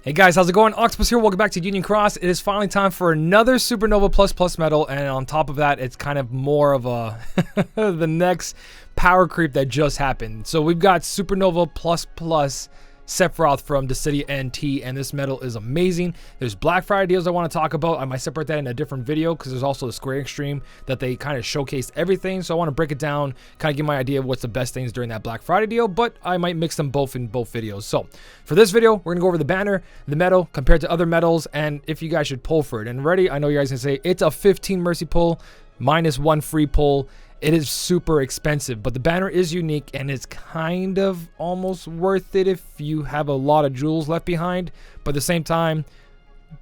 Hey guys, how's it going? Octopus here. Welcome back to Union Cross. It is finally time for another Supernova Plus medal, and on top of that, it's kind of more of a the next power creep that just happened. So we've got Supernova Plus Sephiroth from Dissidia NT, and this medal is amazing. There's Black Friday deals I want to talk about. I might separate that in a different video because there's also a Square stream that they kind of showcased everything. So I want to break it down, kind of give my idea of what's the best things during that Black Friday deal, but I might mix them both in both videos. So for this video, we're going to go over the banner, the medal, compared to other medals, and if you guys should pull for it. And ready, I know you guys can say it's a 15 mercy pull, -1 free pull. It is super expensive, but the banner is unique and it's kind of almost worth it if you have a lot of jewels left behind. But at the same time,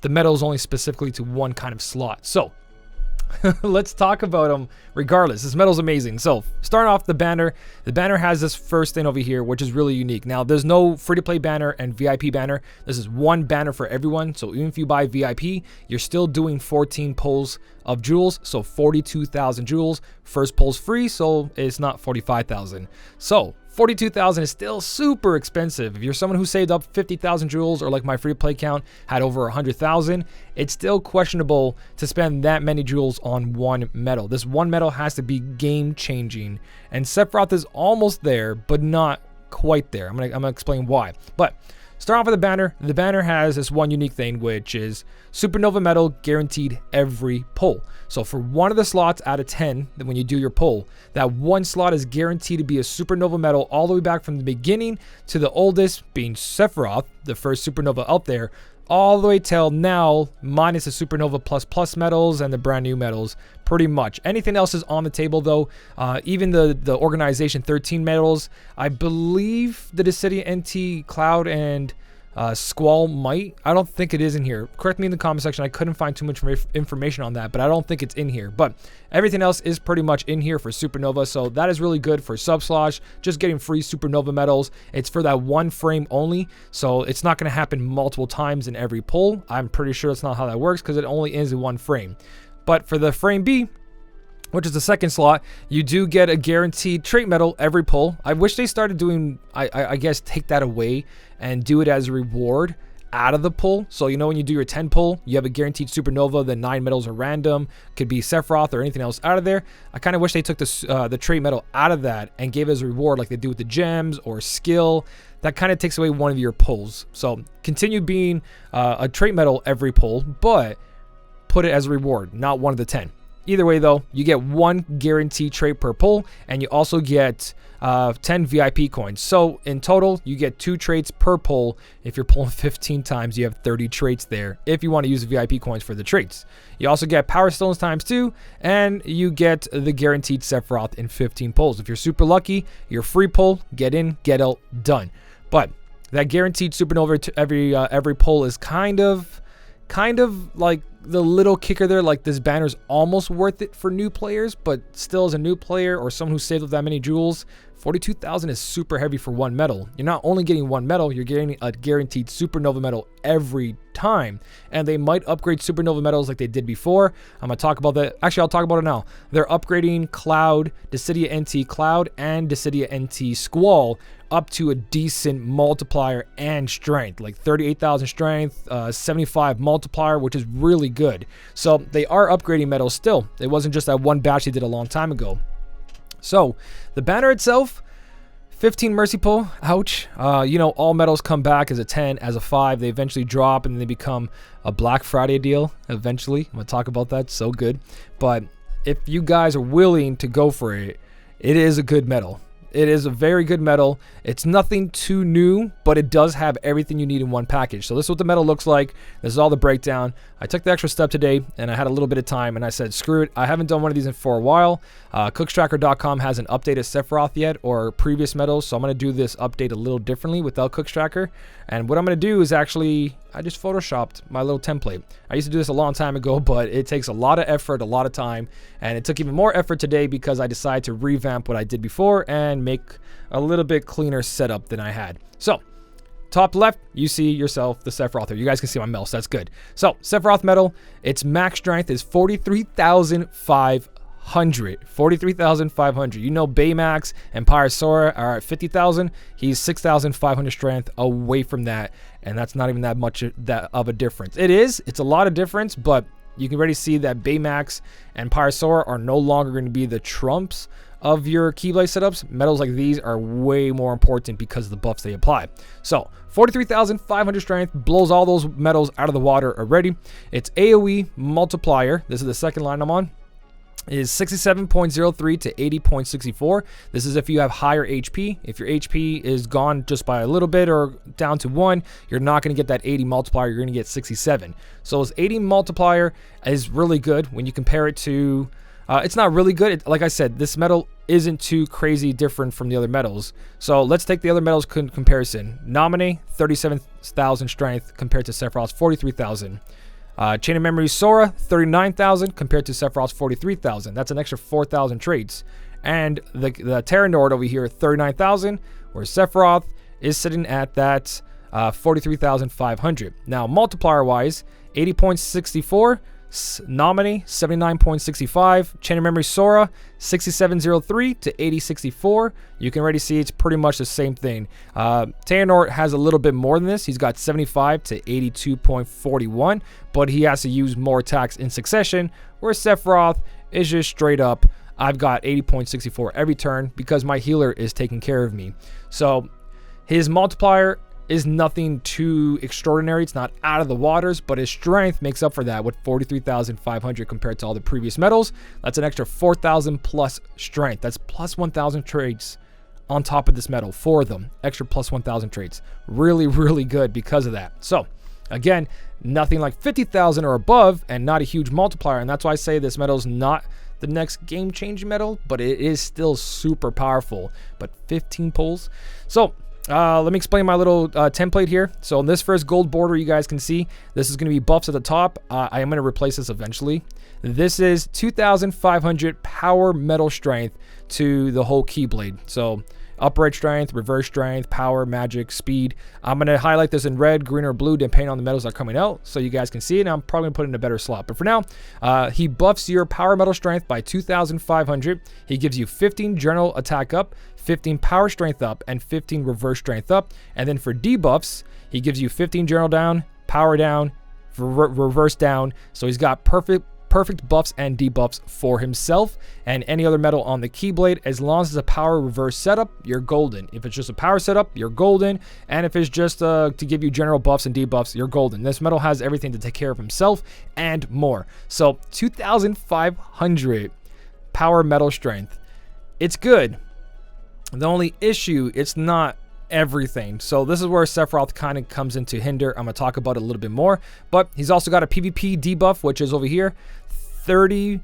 the medal is only specifically to one kind of slot. So let's talk about them regardless. This medal's amazing. So starting off the banner has this first thing over here, which is really unique. Now there's no free-to-play banner and VIP banner. This is one banner for everyone. So even if you buy VIP, you're still doing 14 pulls of jewels, so 42,000 jewels. First pull's free, so it's not 45,000. So 42,000 is still super expensive. If you're someone who saved up 50,000 jewels, or like my free play count had over 100,000, it's still questionable to spend that many jewels on one medal. This one medal has to be game changing, and Sephiroth is almost there, but not quite there. I'm gonna explain why. But start off with the banner. The banner has this one unique thing, which is Supernova medal guaranteed every pull. So for one of the slots out of 10, when you do your pull, that one slot is guaranteed to be a Supernova medal all the way back from the beginning to the oldest, being Sephiroth, the first Supernova out there, all the way till now, minus the Supernova Plus medals and the brand new medals, pretty much. Anything else is on the table though. Even the Organization 13 medals, I believe the Dissidia NT, Cloud, and Squall might. I don't think it is in here. Correct me in the comment section. I couldn't find too much information on that, but I don't think it's in here. But everything else is pretty much in here for Supernova, so that is really good for Subslosh. Just getting free Supernova medals. It's for that one frame only, so it's not going to happen multiple times in every pull. I'm pretty sure that's not how that works because it only ends in one frame. But for the frame B, which is the second slot, you do get a guaranteed trait medal every pull. I wish they started doing, I guess, take that away and do it as a reward out of the pull. So, you know, when you do your 10 pull, you have a guaranteed Supernova, the 9 medals are random, could be Sephiroth or anything else out of there. I kind of wish they took this, the trait medal out of that and gave it as a reward like they do with the gems or skill. That kind of takes away one of your pulls. So continue being a trait medal every pull, but put it as a reward, not one of the 10. Either way though, you get one guaranteed trait per pull, and you also get 10 VIP coins. So in total, you get 2 traits per pull. If you're pulling 15 times, you have 30 traits there if you want to use the VIP coins for the traits. You also get Power Stones ×2, and you get the guaranteed Sephiroth in 15 pulls. If you're super lucky, your free pull, get in, get out, done. But that guaranteed Supernova to every pull is kind of like the little kicker there. Like, this banner's almost worth it for new players, but still, as a new player or someone who saved up that many jewels, 42,000 is super heavy for one medal. You're not only getting one medal, you're getting a guaranteed Supernova medal every time. And they might upgrade Supernova medals like they did before. I'm going to talk about that. Actually, I'll talk about it now. They're upgrading Cloud, Dissidia NT Cloud, and Dissidia NT Squall up to a decent multiplier and strength, like 38,000 strength, 75 multiplier, which is really good. So they are upgrading medals still. It wasn't just that one batch they did a long time ago. So the banner itself, 15 mercy pull, ouch. You know, all medals come back as a 10, as a 5. They eventually drop and they become a Black Friday deal eventually. I'm gonna talk about that, so good. But if you guys are willing to go for it, it is a good medal. It is a very good medal. It's nothing too new, but it does have everything you need in one package. So this is what the medal looks like. This is all the breakdown. I took the extra step today, and I had a little bit of time, and I said, screw it. I haven't done one of these for a while. Cookstracker.com hasn't updated Sephiroth yet, or previous medals, so I'm going to do this update a little differently without Cookstracker. And what I'm going to do is actually, I just photoshopped my little template. I used to do this a long time ago, but it takes a lot of effort, a lot of time, and it took even more effort today because I decided to revamp what I did before and make a little bit cleaner setup than I had. So top left, you see yourself the Sephiroth here. You guys can see my mouse, that's good. So Sephiroth medal, its max strength is 43,500. 43,500. You know, Baymax and Pyrosaur are at 50,000. He's 6,500 strength away from that. and that's not even that much of a difference. It's a lot of difference, but you can already see that Baymax and Pyrosaur are no longer going to be the trumps of your Keyblade setups. Medals like these are way more important because of the buffs they apply. So 43,500 strength blows all those medals out of the water already. Its AoE multiplier, this is the second line I'm on, is 67.03 to 80.64. This is if you have higher HP. If your HP is gone just by a little bit or down to 1, you're not going to get that 80 multiplier. You're going to get 67. So this 80 multiplier is really good when you compare it to... it's not really good. Like I said, this medal isn't too crazy different from the other medals. So let's take the other medals comparison. Nominee, 37,000 strength compared to Sephiroth's 43,000. Chain of Memory Sora, 39,000 compared to Sephiroth's 43,000. That's an extra 4,000 traits. And the Terranord over here, 39,000, where Sephiroth is sitting at that 43,500. Now, multiplier-wise, 80.64. Nominee, 79.65. Chain of Memory Sora, 6703 to 8064. You can already see it's pretty much the same thing. Terranord has a little bit more than this. He's got 75 to 82.41, but he has to use more attacks in succession, where Sephiroth is just straight up, I've got 80.64 every turn because my healer is taking care of me. So his multiplier is nothing too extraordinary. It's not out of the waters, but his strength makes up for that with 43,500 compared to all the previous medals. That's an extra 4,000 plus strength. That's plus 1,000 traits on top of this medal. 4 of them, extra plus 1,000 traits. Really, really good because of that. So again, nothing like 50,000 or above and not a huge multiplier. And that's why I say this medal is not the next game-changing medal, but it is still super powerful. But 15 pulls. So let me explain my little template here. So on this first gold border, you guys can see this is going to be buffs at the top. I am going to replace this eventually. This is 2,500 power metal strength to the whole Keyblade. So upright strength, reverse strength, power, magic, speed. I'm going to highlight this in red, green, or blue depending on the medals that are coming out so you guys can see it. And I'm probably going to put it in a better slot. But for now, he buffs your power metal strength by 2,500. He gives you 15 general attack up, 15 power strength up, and 15 reverse strength up. And then for debuffs, he gives you 15 general down, power down, reverse down. So he's got perfect buffs and debuffs for himself and any other medal on the Keyblade. As long as it's a power reverse setup, you're golden. If it's just a power setup, you're golden. And if it's just to give you general buffs and debuffs, you're golden. This medal has everything to take care of himself and more. So 2,500 power metal strength. It's good. The only issue, it's not everything. So this is where Sephiroth kind of comes into hinder. I'm going to talk about it a little bit more, but he's also got a PvP debuff, which is over here, 30%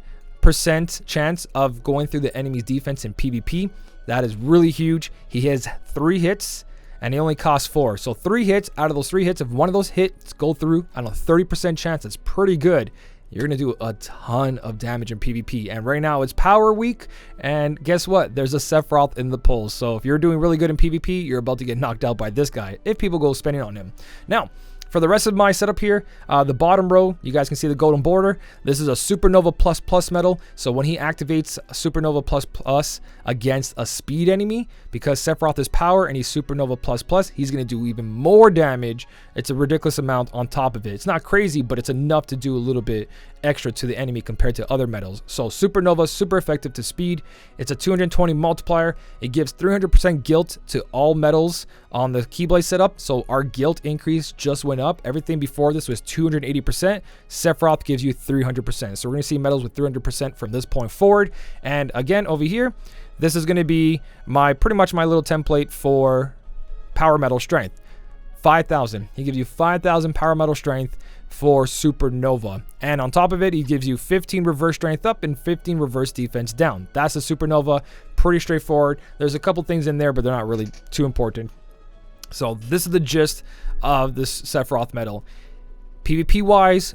chance of going through the enemy's defense in PvP. That is really huge. He has 3 hits and he only costs 4. So 3 hits, out of those 3 hits, if one of those hits go through on a 30% chance, that's pretty good. You're going to do a ton of damage in PvP. And right now it's power week. And guess what? There's a Sephiroth in the polls. So if you're doing really good in PvP, you're about to get knocked out by this guy if people go spending on him. Now, for the rest of my setup here, the bottom row, you guys can see the golden border. This is a Supernova Plus Plus medal. So when he activates Supernova Plus Plus against a speed enemy, because Sephiroth is power and he's Supernova Plus Plus, he's going to do even more damage. It's a ridiculous amount on top of it. It's not crazy, but it's enough to do a little bit extra to the enemy compared to other medals. So Supernova, super effective to speed. It's a 220 multiplier. It gives 300% guilt to all medals on the Keyblade setup. So our guilt increase just went up. Everything before this was 280%. Sephiroth gives you 300%. So we're going to see medals with 300% from this point forward. And again, over here, this is going to be pretty much my little template for power metal strength. 5,000. He gives you 5,000 power metal strength for Supernova. And on top of it, he gives you 15 reverse strength up and 15 reverse defense down. That's a Supernova. Pretty straightforward. There's a couple things in there, but they're not really too important. So this is the gist of this Sephiroth medal. PvP wise,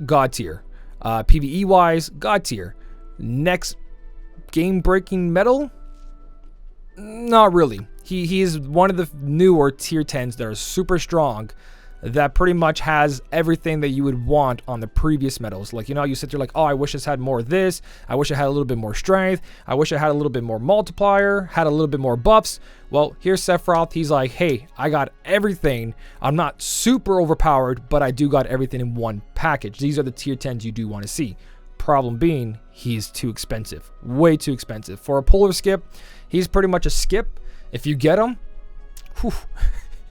God tier. PvE wise, God tier. Next game breaking medal? Not really. He is one of the newer tier 10s that are super strong. that pretty much has everything that you would want on the previous medals. Like, you know, you sit there like, oh, I wish this had more of this. I wish it had a little bit more strength. I wish it had a little bit more multiplier, had a little bit more buffs. Well, here's Sephiroth. He's like, hey, I got everything. I'm not super overpowered, but I do got everything in one package. These are the tier 10s you do want to see. Problem being, he's too expensive. Way too expensive. For a polar skip, he's pretty much a skip. If you get him, whew,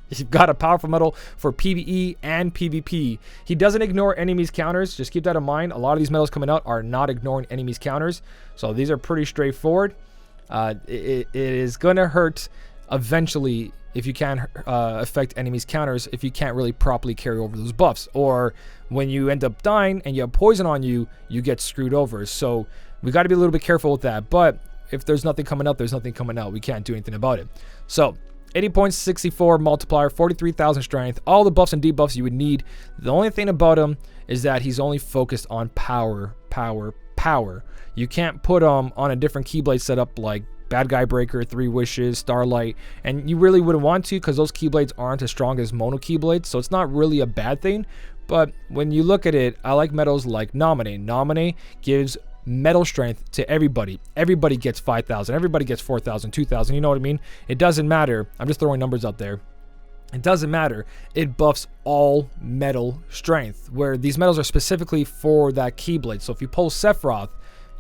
you've got a powerful medal for PvE and PvP. He doesn't ignore enemies' counters. Just keep that in mind. A lot of these medals coming out are not ignoring enemies' counters. So these are pretty straightforward. It is going to hurt eventually if you can affect enemies' counters, if you can't really properly carry over those buffs. Or when you end up dying and you have poison on you, you get screwed over. So we got to be a little bit careful with that. But if there's nothing coming out, there's nothing coming out. We can't do anything about it. So 80 points, 64 multiplier, 43,000 strength, all the buffs and debuffs you would need. The only thing about him is that he's only focused on power, power, power. You can't put him on a different Keyblade setup like Bad Guy Breaker, 3 Wishes, Starlight, and you really wouldn't want to because those Keyblades aren't as strong as Mono Keyblades, so it's not really a bad thing. But when you look at it, I like medals like Nominate. Nominate gives medal strength to everybody. Everybody gets 5,000. Everybody gets 4,000, 2,000. You know what I mean? It doesn't matter. I'm just throwing numbers out there. It doesn't matter. It buffs all medal strength, where these medals are specifically for that Keyblade. So if you pull Sephiroth,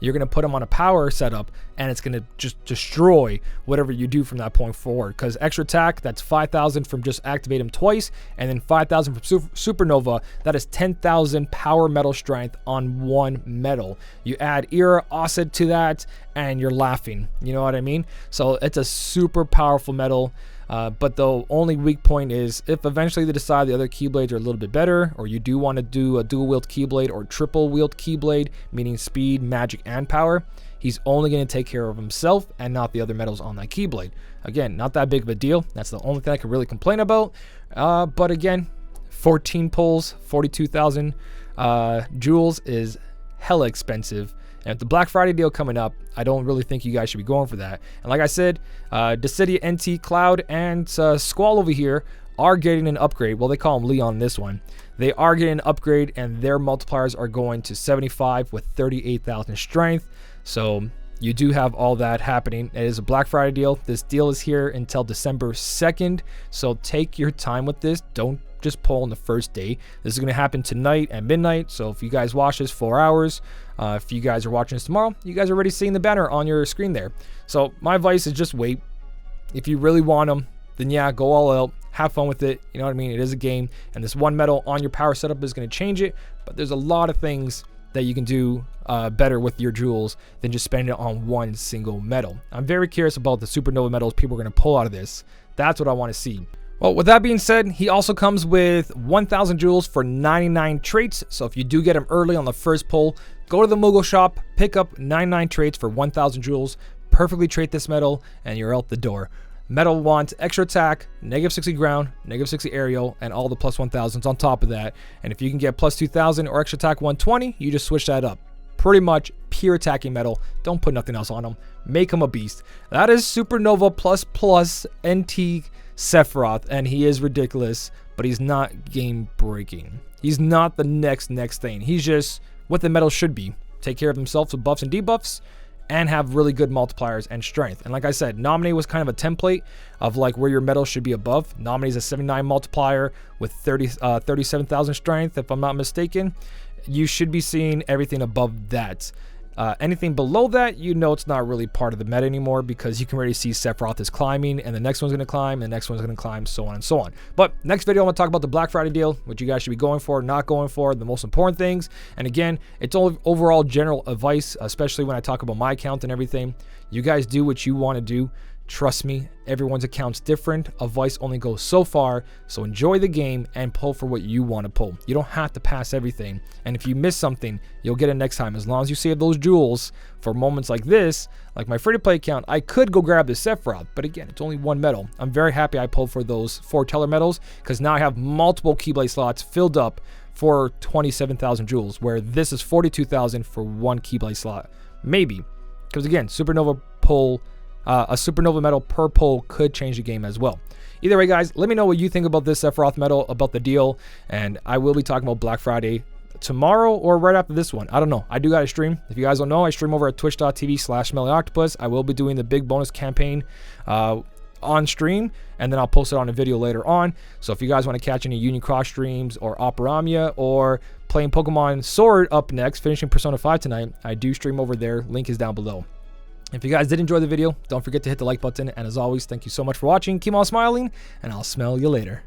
you're going to put him on a power setup, and it's going to just destroy whatever you do from that point forward. Because extra attack, that's 5,000 from just activate him twice, and then 5,000 from Supernova. That is 10,000 power medal strength on one medal. You add Era Osset to that, and you're laughing. You know what I mean? So it's a super powerful medal. But the only weak point is if eventually they decide the other Keyblades are a little bit better, or you do want to do a dual wield Keyblade or triple wield Keyblade, meaning speed, magic, and power, he's only going to take care of himself and not the other medals on that Keyblade. Again, not that big of a deal. That's the only thing I can really complain about. But again, 14 pulls, 42,000 jewels is hella expensive. And with the Black Friday deal coming up, I don't really think you guys should be going for that. And like I said, Dissidia NT, Cloud, and Squall over here are getting an upgrade. Well, they call him Leon in this one. They are getting an upgrade, and their multipliers are going to 75 with 38,000 strength. So you do have all that happening. It is a Black Friday deal. This deal is here until December 2nd. So take your time with this. Don't just pull on the first day. This is going to happen tonight at midnight. So if you guys watch this 4 hours, if you guys are watching this tomorrow, you guys are already seeing the banner on your screen there. So my advice is just wait. If you really want them, then yeah, go all out. Have fun with it. You know what I mean? It is a game, and this one medal on your power setup is going to change it. But there's a lot of things that you can do better with your jewels than just spending it on one single medal. I'm very curious about the Supernova medals people are going to pull out of this. That's what I want to see. Well, with that being said, he also comes with 1,000 jewels for 99 traits. So if you do get him early on the first pull, go to the Moogle shop, pick up 99 traits for 1,000 jewels, perfectly trait this medal, and you're out the door. Medal wants extra attack, negative 60 ground, negative 60 aerial, and all the plus 1,000s on top of that. And if you can get plus 2,000 or extra attack 120, you just switch that up. Pretty much pure attacking medal. Don't put nothing else on him. Make him a beast. That is Supernova plus NT Sephiroth, and he is ridiculous, but he's not game breaking. He's not the next thing. He's just what the medal should be. Take care of himself with buffs and debuffs, and have really good multipliers and strength. And like I said, Nominate was kind of a template of like where your medal should be above. Nominate is a 79 multiplier with 37,000 strength, if I'm not mistaken. You should be seeing everything above that. Anything below that, you know it's not really part of the meta anymore, because you can already see Sephiroth is climbing, and the next one's going to climb, and the next one's going to climb, so on and so on. But next video, I'm going to talk about the Black Friday deal, what you guys should be going for, not going for, the most important things. And again, it's all overall general advice, especially when I talk about my account and everything. You guys do what you want to do. Trust me, everyone's account's different. Advice only goes so far, so enjoy the game and pull for what you want to pull. You don't have to pass everything, and if you miss something, you'll get it next time. As long as you save those jewels for moments like this, like my free-to-play account, I could go grab the Sephiroth, but again, it's only one medal. I'm very happy I pulled for those 4 Teller medals, because now I have multiple Keyblade slots filled up for 27,000 jewels, where this is 42,000 for one Keyblade slot. Maybe, because again, Supernova pull a Supernova medal per pull could change the game as well. Either way, guys, let me know what you think about this Sephiroth medal, about the deal, and I will be talking about Black Friday tomorrow or right after this one. I don't know. I do got to stream. If you guys don't know, I stream over at twitch.tv/SmellyOctopus. I will be doing the big bonus campaign on stream, and then I'll post it on a video later on. So if you guys want to catch any Union Cross streams or Operamia or playing Pokemon Sword up next, finishing Persona 5 tonight, I do stream over there. Link is down below. If you guys did enjoy the video, don't forget to hit the like button. And as always, thank you so much for watching. Keep on smiling, and I'll smell you later.